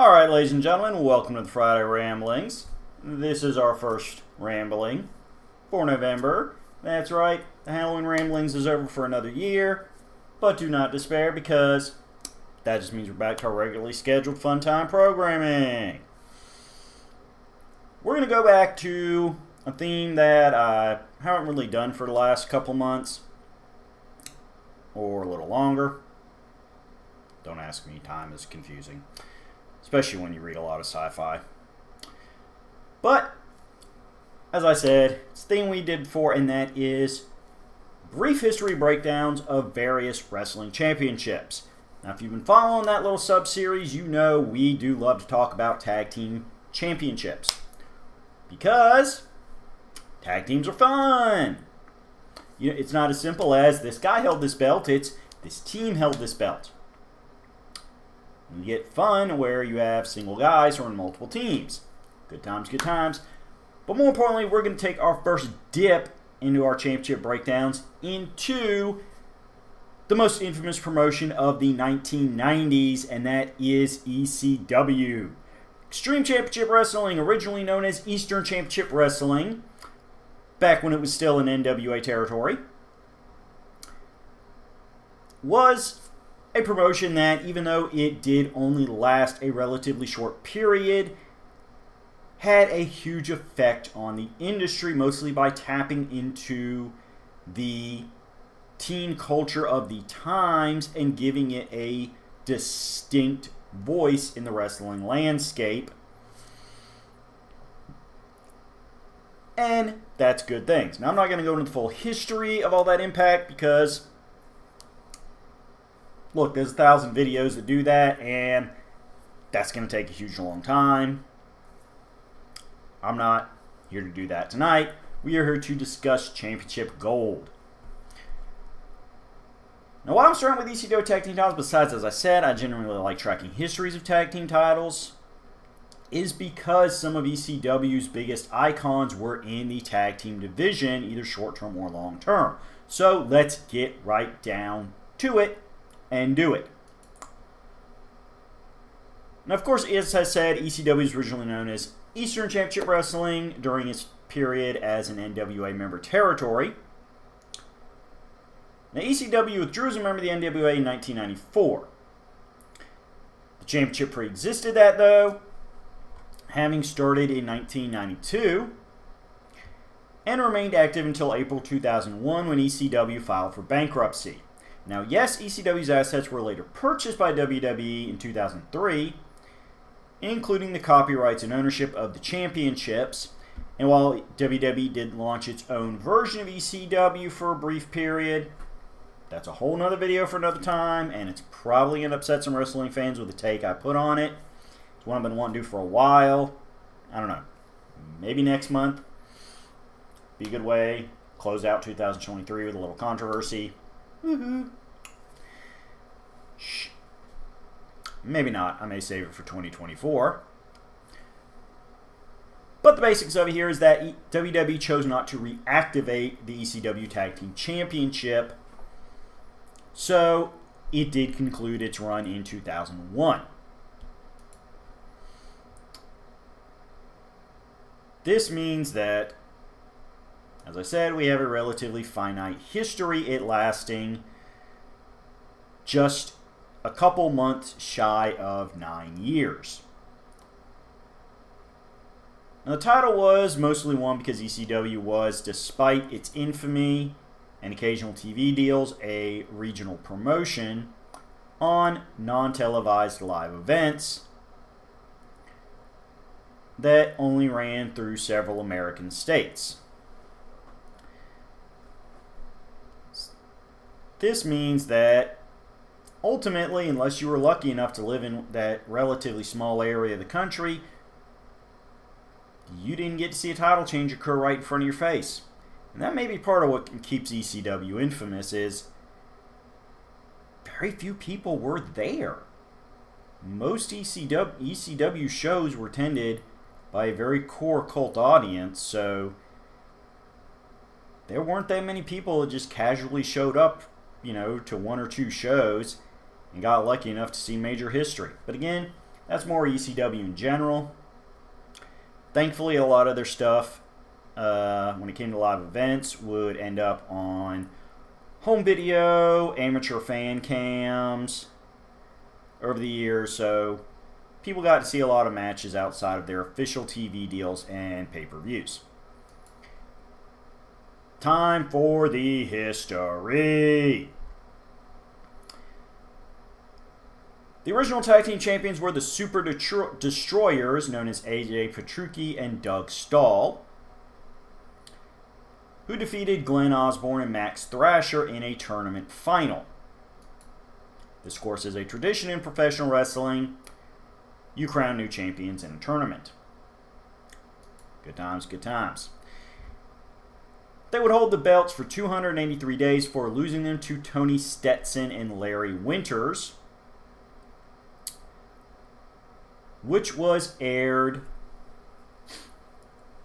Alright, ladies and gentlemen, welcome to the Friday Ramblings. This is our first rambling for November. That's right, the Halloween Ramblings is over for another year, but do not despair because that just means we're back to our regularly scheduled fun time programming. We're going to go back to a theme that I haven't really done for the last couple months, or a little longer. Don't ask me, time is confusing, especially when you read a lot of sci-fi. But, as I said, it's a thing we did before, and that is brief history breakdowns of various wrestling championships. Now, if you've been following that little sub-series, you know we do love to talk about tag team championships. Because tag teams are fun. You know, it's not as simple as this guy held this belt, it's this team held this belt. You get fun where you have single guys who are in multiple teams. Good times, good times. But more importantly, we're going to take our first dip into our championship breakdowns into the most infamous promotion of the 1990s, and that is ECW. Extreme Championship Wrestling, originally known as Eastern Championship Wrestling, back when it was still in NWA territory, was a promotion that, even though it did only last a relatively short period, had a huge effect on the industry, mostly by tapping into the teen culture of the times and giving it a distinct voice in the wrestling landscape. And that's good things. Now, I'm not going to go into the full history of all that impact because, look, there's 1,000 videos that do that, and that's going to take a huge long time. I'm not here to do that tonight. We are here to discuss Championship Gold. Now, why I'm starting with ECW tag team titles, besides, as I said, I generally like tracking histories of tag team titles, is because some of ECW's biggest icons were in the tag team division, either short-term or long-term. So let's get right down to it and do it. Now, of course, as I said, ECW was originally known as Eastern Championship Wrestling during its period as an NWA member territory. Now, ECW withdrew as a member of the NWA in 1994. The championship pre-existed that, though, having started in 1992, and remained active until April 2001 when ECW filed for bankruptcy. Now, yes, ECW's assets were later purchased by WWE in 2003, including the copyrights and ownership of the championships. And while WWE did launch its own version of ECW for a brief period, that's a whole nother video for another time, and it's probably going to upset some wrestling fans with the take I put on it. It's one I've been wanting to do for a while. I don't know. Maybe next month. Be a good way. Close out 2023 with a little controversy. Woohoo. Shh. Maybe not. I may save it for 2024. But the basics of it here is that WWE chose not to reactivate the ECW Tag Team Championship, so it did conclude its run in 2001. This means that, as I said, we have a relatively finite history, it lasting just a couple months shy of 9 years. Now, the title was mostly won because ECW was, despite its infamy and occasional TV deals, a regional promotion on non-televised live events that only ran through several American states. This means that ultimately, unless you were lucky enough to live in that relatively small area of the country, you didn't get to see a title change occur right in front of your face. And that may be part of what keeps ECW infamous, is very few people were there. Most ECW shows were attended by a very core cult audience, so there weren't that many people that just casually showed up, to one or two shows and got lucky enough to see major history. But again, That's more ECW in general. Thankfully, a lot of their stuff, when it came to live events, would end up on home video, amateur fan cams over the years, so people got to see a lot of matches outside of their official TV deals and pay-per-views. Time for the history. The original tag team champions were the Super Destroyers, known as AJ Petrucci and Doug Stahl, who defeated Glenn Osborne and Max Thrasher in a tournament final. This, of course, is a tradition in professional wrestling. You crown new champions in a tournament. Good times, good times. They would hold the belts for 283 days before losing them to Tony Stetson and Larry Winters, which was aired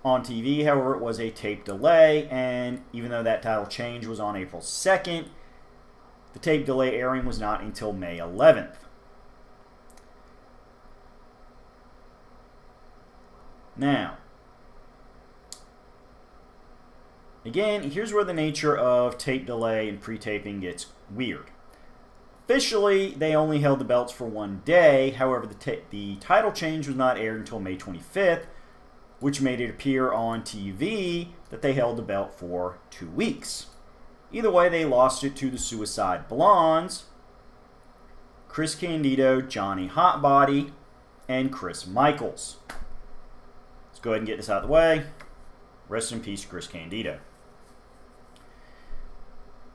on TV. However, it was a tape delay, and even though that title change was on April 2nd, the tape delay airing was not until May 11th. Now, again, here's where the nature of tape delay and pre-taping gets weird. Officially, they only held the belts for one day. However, the title change was not aired until May 25th, which made it appear on TV that they held the belt for 2 weeks. Either way, they lost it to the Suicide Blondes, Chris Candido, Johnny Hotbody, and Chris Michaels. Let's go ahead and get this out of the way. Rest in peace, Chris Candido.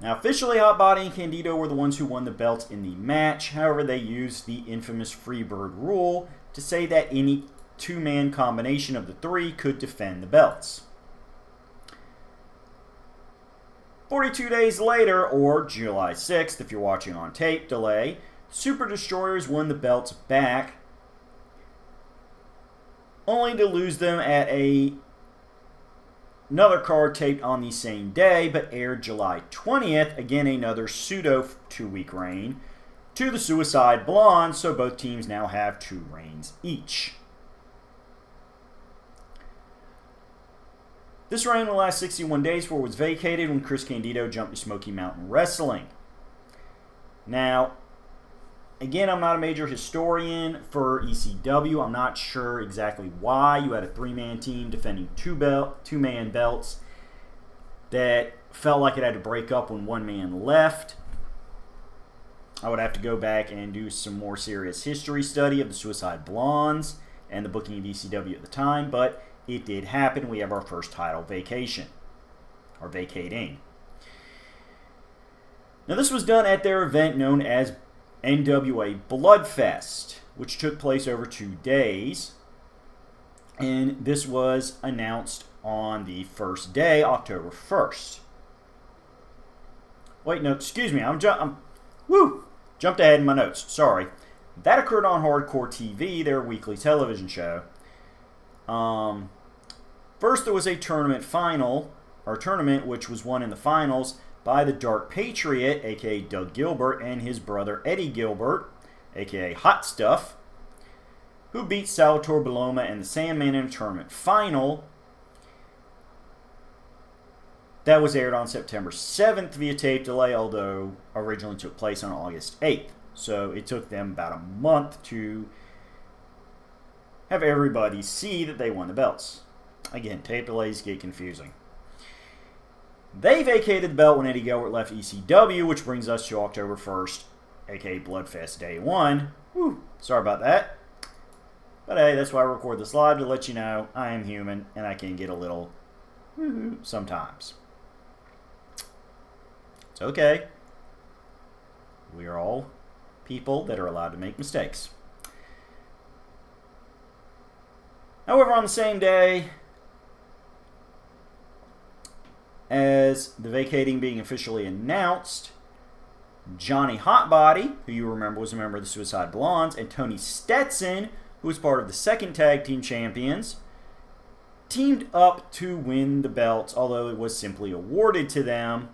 Now, officially, Hotbody and Candido were the ones who won the belts in the match. However, they used the infamous Freebird rule to say that any two-man combination of the three could defend the belts. 42 days later, or July 6th, if you're watching on tape delay, Super Destroyers won the belts back, only to lose them at another card taped on the same day, but aired July 20th, again another pseudo 2-week reign, to the Suicide Blondes, so both teams now have 2 reigns each. This reign will last 61 days before it was vacated when Chris Candido jumped to Smoky Mountain Wrestling. Now, again, I'm not a major historian for ECW. I'm not sure exactly why you had a 3-man team defending 2-man belts that felt like it had to break up when 1 man left. I would have to go back and do some more serious history study of the Suicide Blondes and the booking of ECW at the time, but it did happen. We have our first title vacation, or vacating. Now, this was done at their event known as NWA Bloodfest, which took place over 2 days, and this was announced on the first day, October 1st. Wait, no, excuse me, jumped ahead in my notes, sorry. That occurred on Hardcore TV, their weekly television show. First, there was a tournament which was won in the finals by the Dark Patriot, aka Doug Gilbert, and his brother Eddie Gilbert, aka Hot Stuff, who beat Salvatore Baloma and the Sandman in a tournament final that was aired on September 7th via tape delay, although originally took place on August 8th. So it took them about a month to have everybody see that they won the belts. Again, tape delays get confusing. They vacated the belt when Eddie Gilbert left ECW, which brings us to October 1st, aka Bloodfest Day 1. Whew, sorry about that. But hey, that's why I record this live, to let you know I am human and I can get a little sometimes. It's okay. We are all people that are allowed to make mistakes. However, on the same day as the vacating being officially announced, Johnny Hotbody, who you remember was a member of the Suicide Blondes, and Tony Stetson, who was part of the second tag team champions, teamed up to win the belts, although it was simply awarded to them.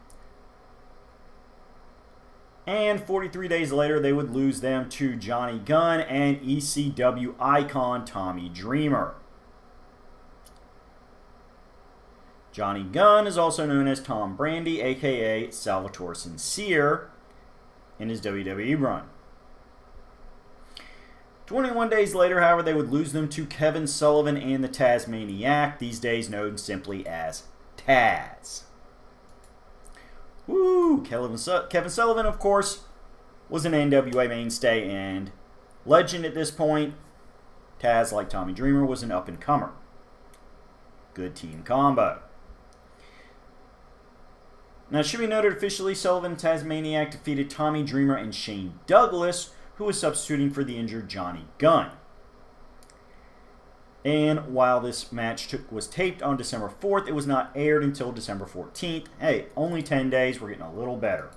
And 43 days later, they would lose them to Johnny Gunn and ECW icon Tommy Dreamer. Johnny Gunn is also known as Tom Brandi, aka Salvatore Sincere, in his WWE run. 21 days later, however, they would lose them to Kevin Sullivan and the Tasmaniac, these days known simply as Taz. Woo! Kevin Sullivan, of course, was an NWA mainstay and legend at this point. Taz, like Tommy Dreamer, was an up-and-comer. Good team combo. Now, it should be noted officially, Sullivan and Tasmaniac defeated Tommy Dreamer and Shane Douglas, who was substituting for the injured Johnny Gunn. And while this match was taped on December 4th, it was not aired until December 14th. Hey, only 10 days. We're getting a little better.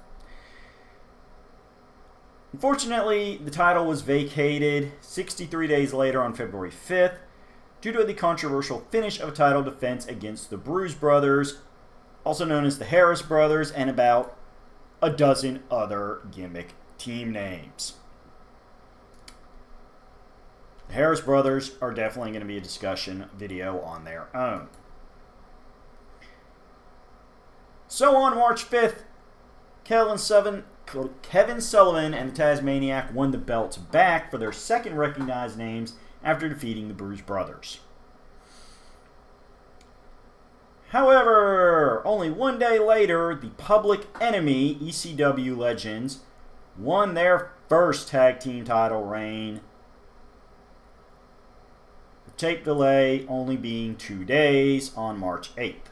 Unfortunately, the title was vacated 63 days later on February 5th due to the controversial finish of a title defense against the Bruise Brothers, also known as the Harris Brothers, and about a dozen other gimmick team names. The Harris Brothers are definitely going to be a discussion video on their own. So on March 5th, Kevin Sullivan and the Tasmaniac won the belts back for their second recognized names after defeating the Bruise Brothers. However, only one day later, the Public Enemy ECW Legends won their first tag team title reign. The tape delay only being 2 days on March 8th.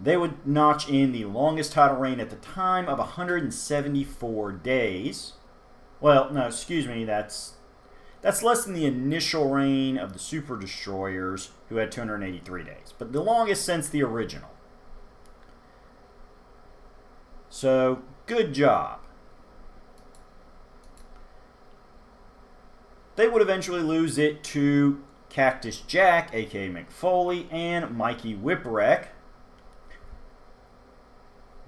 They would notch in the longest title reign at the time of 174 days. Well, no, excuse me, that's less than the initial reign of the Super Destroyers, who had 283 days, but the longest since the original. So, good job. They would eventually lose it to Cactus Jack, aka Mick Foley, and Mikey Whipwreck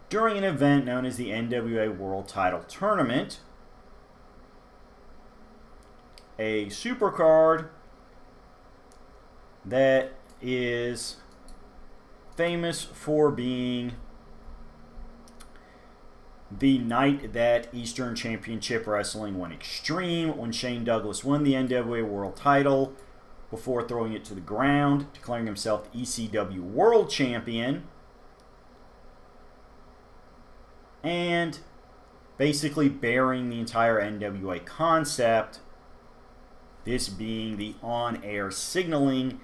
during an event known as the NWA World Title Tournament, a supercard that is famous for being the night that Eastern Championship Wrestling went extreme, when Shane Douglas won the NWA World Title before throwing it to the ground, declaring himself ECW World Champion, and basically burying the entire NWA concept, this being the on-air signaling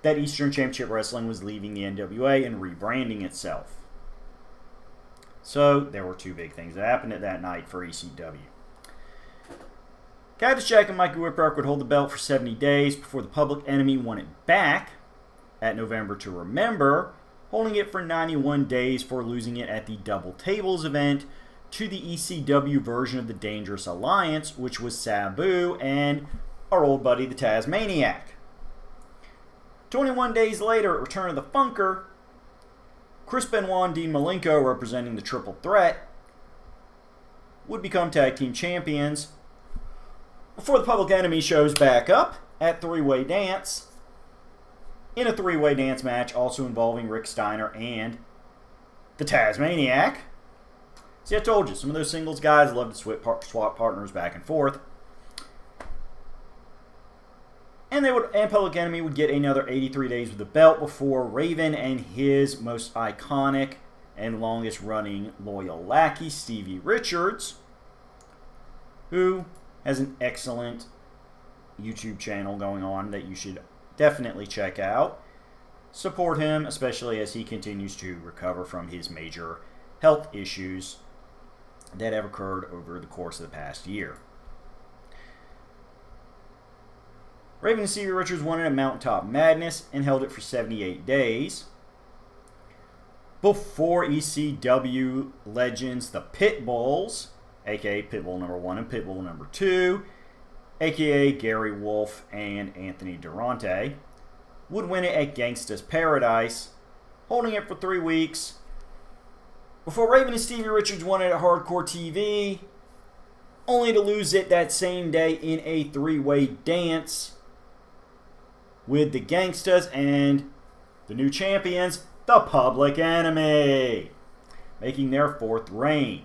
that Eastern Championship Wrestling was leaving the NWA and rebranding itself. So, there were two big things that happened at that night for ECW. Cactus Jack and Mikey Whipwreck would hold the belt for 70 days before the Public Enemy won it back at November to Remember, holding it for 91 days for losing it at the Double Tables event to the ECW version of the Dangerous Alliance, which was Sabu and our old buddy the Tasmaniac. 21 days later, at Return of the Funker, Chris Benoit and Dean Malenko, representing the Triple Threat, would become tag team champions before the Public Enemy shows back up at Three-Way Dance in a three-way dance match also involving Rick Steiner and the Tasmaniac. See, I told you, some of those singles guys love to swap partners back and forth. And Public Enemy would get another 83 days with the belt before Raven and his most iconic and longest running loyal lackey, Stevie Richards, who has an excellent YouTube channel going on that you should definitely check out. Support him, especially as he continues to recover from his major health issues that have occurred over the course of the past year. Raven and Stevie Richards won it at Mountaintop Madness and held it for 78 days before ECW legends the Pitbulls, aka Pitbull number 1 and Pitbull number 2, aka Gary Wolf and Anthony Durante, would win it at Gangsta's Paradise, holding it for 3 weeks before Raven and Stevie Richards won it at Hardcore TV, only to lose it that same day in a three-way dance with the Gangstas and the new champions, the Public Enemy, making their fourth reign.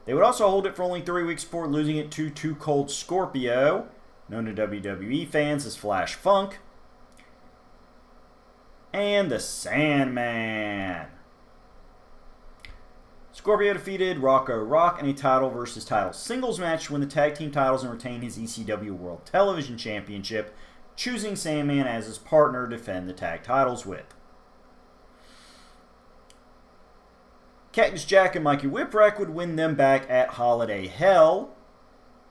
They would also hold it for only 3 weeks before losing it to Too Cold Scorpio, known to WWE fans as Flash Funk, and the Sandman. Scorpio defeated Rocco Rock in a title versus title singles match to win the tag team titles and retain his ECW World Television Championship, choosing Sandman as his partner to defend the tag titles with. Cactus Jack and Mikey Whipwreck would win them back at Holiday Hell,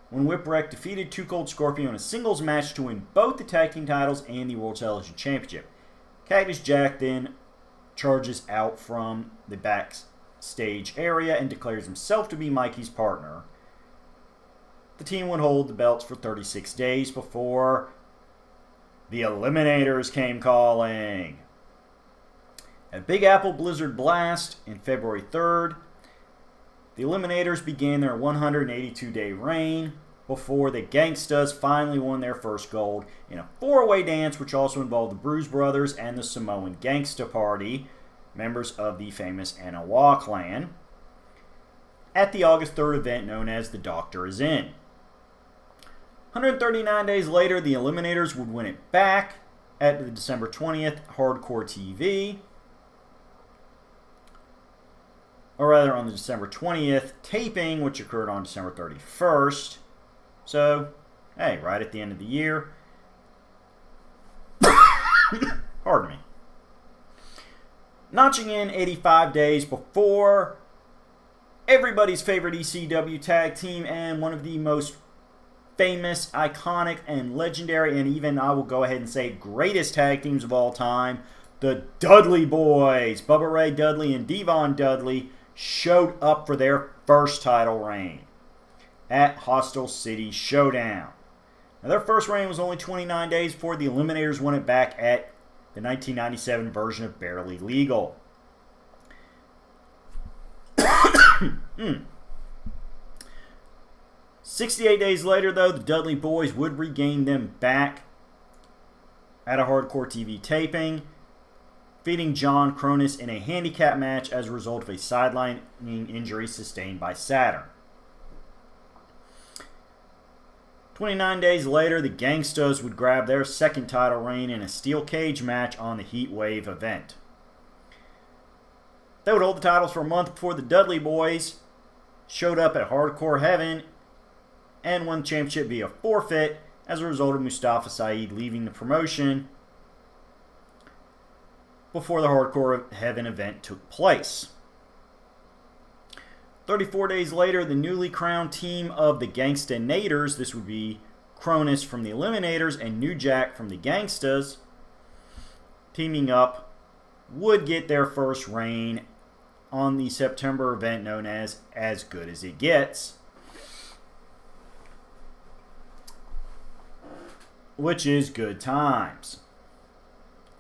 when Whipwreck defeated Too Cold Scorpio in a singles match to win both the tag team titles and the World Television Championship. Cactus Jack then charges out from the backstage area and declares himself to be Mikey's partner. The team would hold the belts for 36 days before the Eliminators came calling. At Big Apple Blizzard Blast on February 3rd, the Eliminators began their 182-day reign before the Gangstas finally won their first gold in a four-way dance, which also involved the Bruise Brothers and the Samoan Gangsta Party, members of the famous Anawa clan, at the August 3rd event known as The Doctor Is In. 139 days later, the Eliminators would win it back at the December 20th Hardcore TV, or rather on the December 20th taping, which occurred on December 31st. So, hey, right at the end of the year. Pardon me. Notching in 85 days before everybody's favorite ECW tag team and one of the most famous, iconic, and legendary, and even I will go ahead and say greatest tag teams of all time, the Dudley Boys, Bubba Ray Dudley and Devon Dudley, showed up for their first title reign at Hostile City Showdown. Now, their first reign was only 29 days before the Eliminators won it back at the 1997 version of Barely Legal. 68 days later, though, the Dudley Boys would regain them back at a Hardcore TV taping, defeating John Cronus in a handicap match as a result of a sidelining injury sustained by Saturn. 29 days later, the Gangstas would grab their second title reign in a steel cage match on the Heat Wave event. They would hold the titles for a month before the Dudley Boys showed up at Hardcore Heaven and won the championship via forfeit as a result of Mustafa Saeed leaving the promotion before the Hardcore Heaven event took place. 34 days later, the newly crowned team of the Gangsta Naders, this would be Cronus from the Eliminators and New Jack from the Gangstas, teaming up, would get their first reign on the September event known as Good As It Gets, which is good times.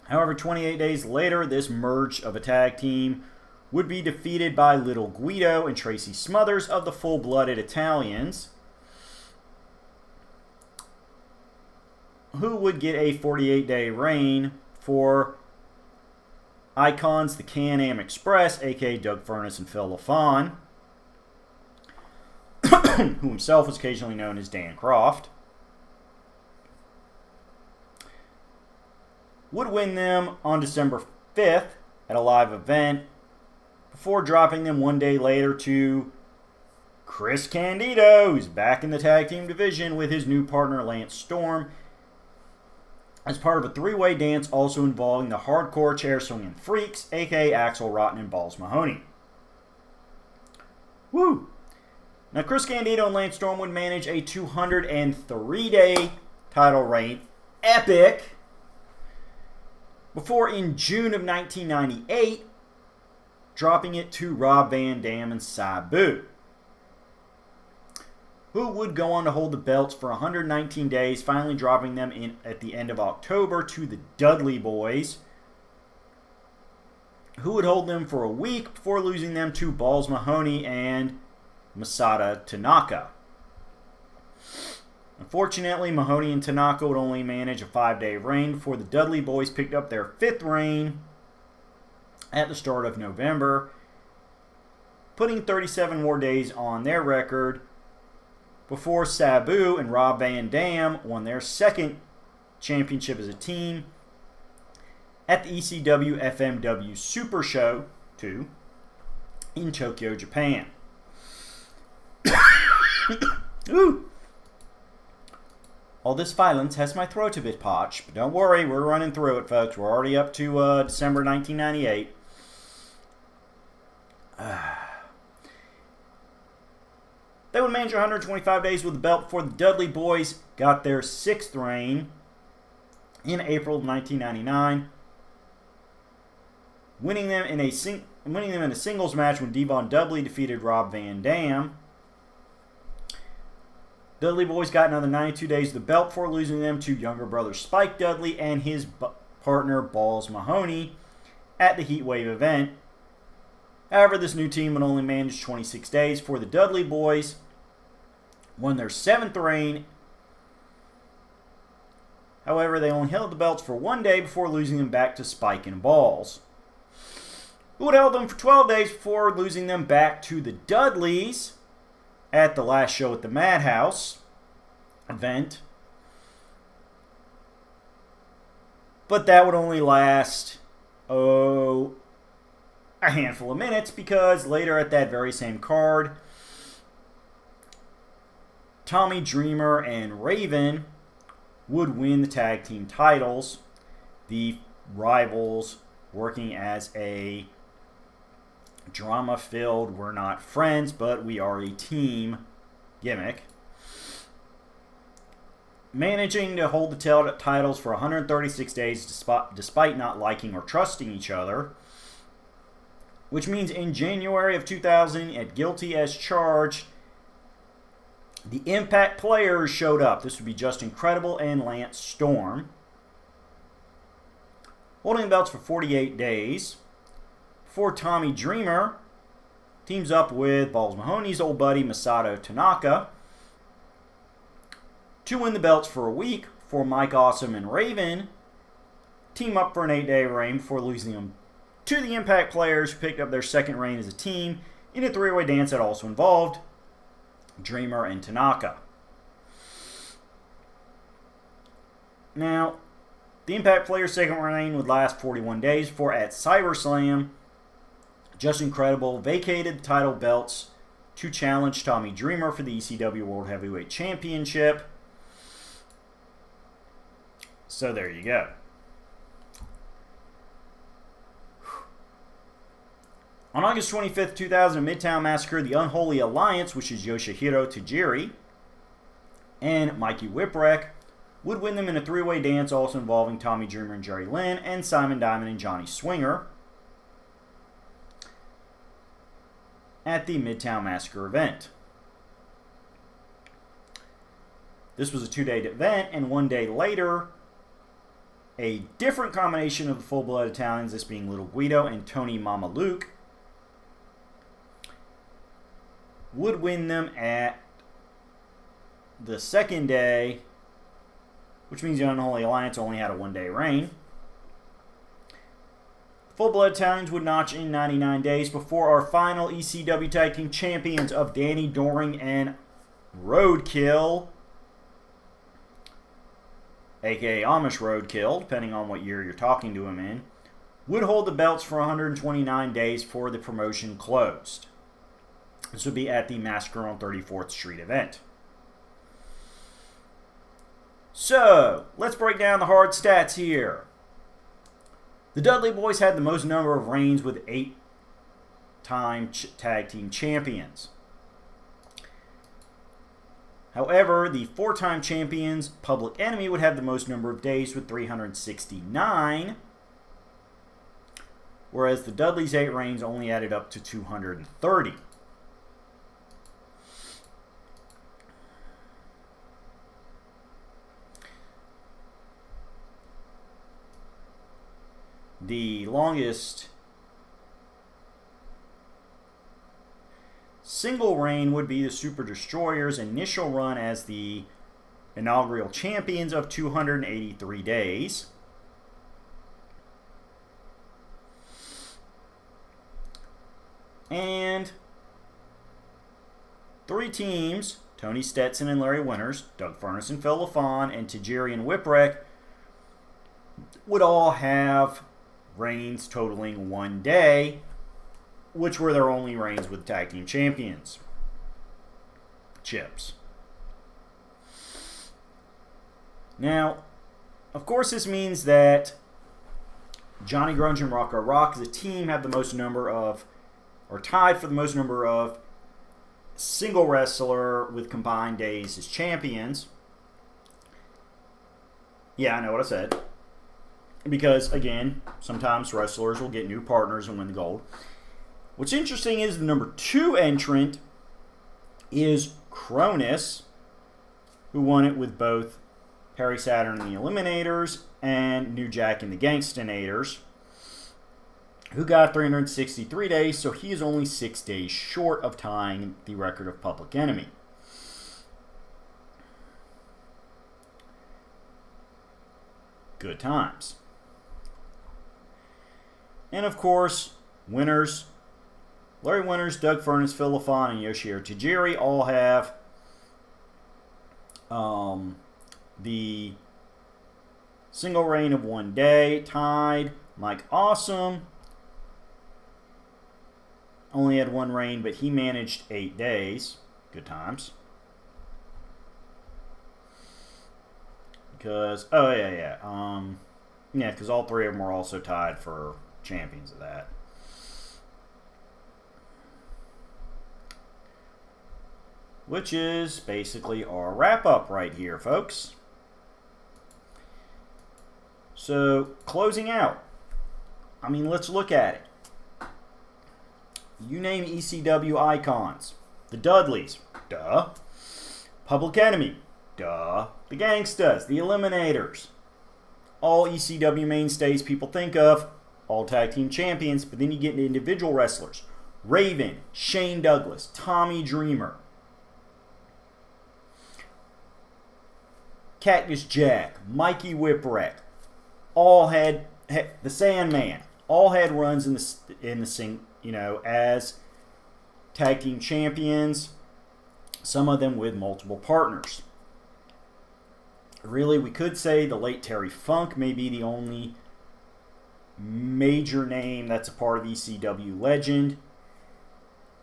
However, 28 days later, this merge of a tag team would be defeated by Little Guido and Tracy Smothers of the Full-Blooded Italians, who would get a 48-day reign for Icons, the Can-Am Express, a.k.a. Doug Furnace and Phil LaFawn, who himself was occasionally known as Dan Croft, would win them on December 5th at a live event before dropping them one day later to Chris Candido, who's back in the tag team division with his new partner Lance Storm as part of a three-way dance also involving the Hardcore Chair Swinging Freaks, a.k.a. Axel Rotten and Balls Mahoney. Woo! Now, Chris Candido and Lance Storm would manage a 203-day title reign. Epic! Before in June of 1998, dropping it to Rob Van Dam and Sabu, who would go on to hold the belts for 119 days, finally dropping them in at the end of October to the Dudley Boys, who would hold them for a week before losing them to Balls Mahoney and Masada Tanaka. Unfortunately, Mahoney and Tanaka would only manage a 5-day reign before the Dudley Boys picked up their 5th reign at the start of November, putting 37 more days on their record before Sabu and Rob Van Dam won their 2nd championship as a team at the ECW FMW Super Show 2 in Tokyo, Japan. Ooh. All this violence has my throat a bit parched, but don't worry, we're running through it, folks. We're already up to December 1998. They would manage 125 days with the belt before the Dudley Boys got their 6th reign in April of 1999, winning them in a singles match when Devon Dudley defeated Rob Van Dam. Dudley Boys got another 92 days of the belt before losing them to younger brother Spike Dudley and his partner Balls Mahoney at the Heatwave event. However, this new team would only manage 26 days before the Dudley Boys won their 7th reign. However, they only held the belts for 1 day before losing them back to Spike and Balls, who would held them for 12 days before losing them back to the Dudleys at the last show at the Madhouse event. But that would only last, a handful of minutes, because later at that very same card, Tommy Dreamer and Raven would win the tag team titles, the rivals working as a drama-filled, we're not friends, but we are a team gimmick, managing to hold the titles for 136 days despite not liking or trusting each other, which means in January of 2000 at Guilty as Charged, the Impact players showed up. This would be Justin Credible and Lance Storm, holding the belts for 48 days. Before Tommy Dreamer teams up with Balls Mahoney's old buddy Masato Tanaka to win the belts for a week. For Mike Awesome and Raven team up for an 8-day reign before losing them to the Impact players, who picked up their 2nd reign as a team in a 3-way dance that also involved Dreamer and Tanaka. Now, the Impact players' 2nd reign would last 41 days before at CyberSlam, Justin Credible vacated the title belts to challenge Tommy Dreamer for the ECW World Heavyweight Championship. So there you go. On August 25th, 2000, Midtown Massacre, the Unholy Alliance, which is Yoshihiro Tajiri and Mikey Whipwreck, would win them in a 3-way dance also involving Tommy Dreamer and Jerry Lynn and Simon Diamond and Johnny Swinger at the Midtown Massacre event. This was a 2-day event, and 1 day later, a different combination of the full-blood Italians, this being Little Guido and Tony Mamaluke, would win them at the 2nd day, which means the Unholy Alliance only had a 1-day reign. Full-blood Italians would notch in 99 days before our final ECW Tag Team Champions of Danny Doring and Roadkill, aka Amish Roadkill, depending on what year you're talking to him in, would hold the belts for 129 days before the promotion closed. This would be at the Massacre on 34th Street event. So, let's break down the hard stats here. The Dudley Boys had the most number of reigns with 8-time tag team champions. However, the 4-time champions, Public Enemy, would have the most number of days with 369, whereas the Dudleys' 8 reigns only added up to 230. The longest single reign would be the Super Destroyer's initial run as the inaugural champions of 283 days. And 3 teams, Tony Stetson and Larry Winters, Doug Furnace and Phil LaFon, and Tajiri and Whipwreck, would all have reigns totaling 1 day, which were their only reigns with Tag Team Champions chips. Now, of course, this means that Johnny Grunge and Rocco Rock as a team have the most number of, or tied for the most number of, single wrestler with combined days as champions. Yeah, I know what I said. Because, again, sometimes wrestlers will get new partners and win the gold. What's interesting is the number 2 entrant is Cronus, who won it with both Perry Saturn and the Eliminators and New Jack and the Gangstonators, who got 363 days, so he is only 6 days short of tying the record of Public Enemy. Good times. And of course, winners, Larry Winters, Doug Furnace, Phil LaFon, and Yoshihiro Tajiri all have the single reign of 1 day tied. Mike Awesome only had 1 reign, but he managed 8 days. Good times. Because, because all 3 of them were also tied for champions of that. Which is basically our wrap-up right here, folks. So, closing out. I mean, let's look at it. You name ECW icons. The Dudleys. Duh. Public Enemy. Duh. The Gangstas. The Eliminators. All ECW mainstays people think of. All tag team champions. But then you get into individual wrestlers. Raven. Shane Douglas. Tommy Dreamer. Cactus Jack, Mikey Whipwreck, all had the Sandman, all had runs as tag team champions. Some of them with multiple partners. Really, we could say the late Terry Funk may be the only major name that's a part of ECW legend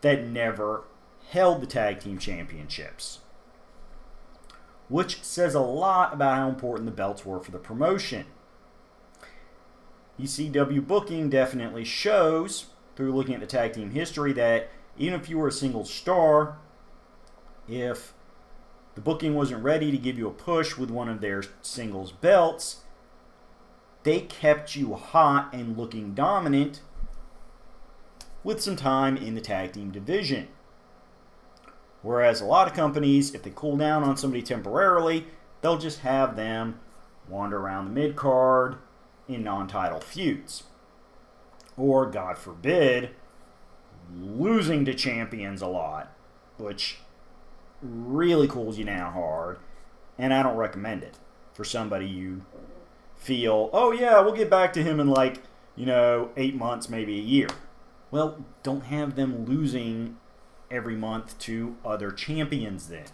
that never held the tag team championships, which says a lot about how important the belts were for the promotion. ECW booking definitely shows, through looking at the tag team history, that even if you were a single star, if the booking wasn't ready to give you a push with one of their singles belts, they kept you hot and looking dominant with some time in the tag team division. Whereas a lot of companies, if they cool down on somebody temporarily, they'll just have them wander around the mid-card in non-title feuds. Or, God forbid, losing to champions a lot, which really cools you down hard, and I don't recommend it for somebody you feel, oh yeah, we'll get back to him in 8 months, maybe a year. Well, don't have them losing every month to other champions then.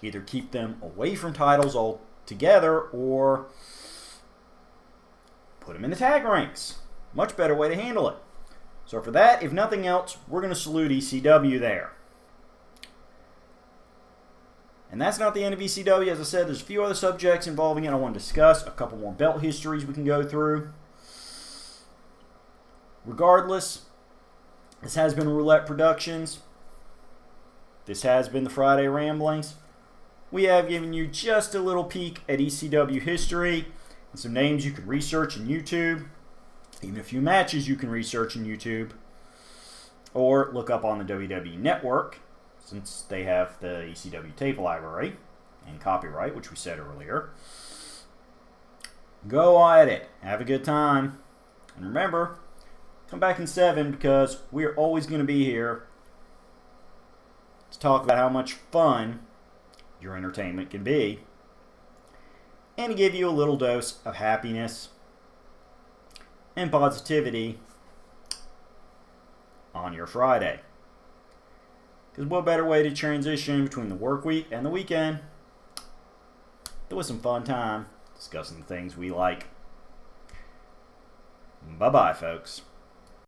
Either keep them away from titles altogether or put them in the tag ranks. Much better way to handle it. So for that, if nothing else, we're going to salute ECW there. And that's not the end of ECW. As I said, there's a few other subjects involving it I want to discuss. A couple more belt histories we can go through. Regardless, this has been Roulette Productions. This has been the Friday Ramblings. We have given you just a little peek at ECW history and some names you can research in YouTube. Even a few matches you can research in YouTube. Or look up on the WWE Network, since they have the ECW tape library and copyright, which we said earlier. Go at it. Have a good time. And remember, come back in 7 because we're always going to be here to talk about how much fun your entertainment can be, and to give you a little dose of happiness and positivity on your Friday. Because what better way to transition between the work week and the weekend than with some fun time discussing the things we like. Bye-bye, folks.